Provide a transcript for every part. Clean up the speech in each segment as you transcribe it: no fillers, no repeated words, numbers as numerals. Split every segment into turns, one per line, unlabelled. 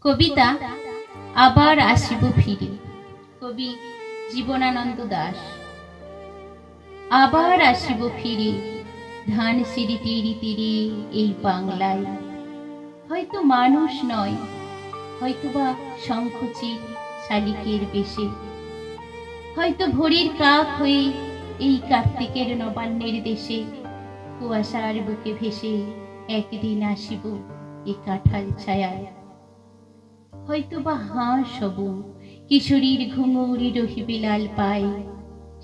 কবিতা আবার আসিব ফিরে। কবি জীবনানন্দ দাশ। আবার আসিব ফিরে ধান সিঁড়ি তীরে তীরে এই বাংলায়। হয়তো মানুষ নয়, হয়তো বা শঙ্খচিল শালিকের বেশে, হয়তো ভোরের কাক হয়ে এই কার্তিকের নবান্নের দেশে কুয়াশার বুকে ভেসে একদিন আসিব এ কাঁঠাল ছায়ায়। হয়তো বা হাঁস হব, কিশোরীর ঘুঙুরি রহিবে লাল পায়।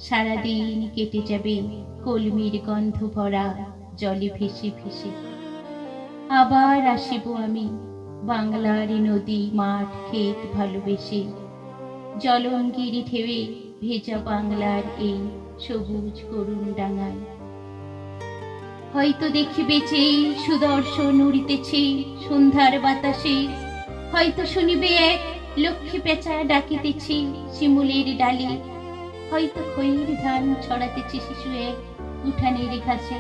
সারাদিন কেটে যাবে কলমির গন্ধ ভরা জলে ভেসে ভেসে। আবার আসিব আমি বাংলার নদী মাঠ ক্ষেত ভালোবেসে, জলঙ্গিরি ঢেউয়ে ভেজা বাংলার এই সবুজ করুণ ডাঙায়। হয়তো দেখিবে চেয়ে সুদর্শন উড়িতেছে সন্ধ্যার বাতাসে, হয়তো শুনিবে এক লক্ষ্মী পেঁচা ডাকিতেছে শিমুলের ডালে, হয়তো খৈর ধান ছড়াতেছে শিশু এক উঠানের ঘাসে।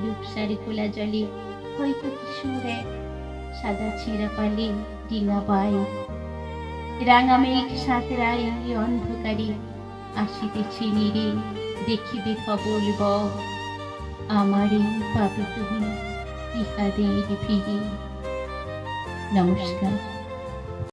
রূপসার খোলা জলে হয়তো কিশোর এক সাদা ছেঁড়া পালে ডিঙা পায়। রাঙা মেঘ সাঁতরায় অন্ধকারে আসিতেছে নীরে, দেখিবে খবর বক আমারই পাবে তুমি ইহাদের ফিরে। নমস্কার।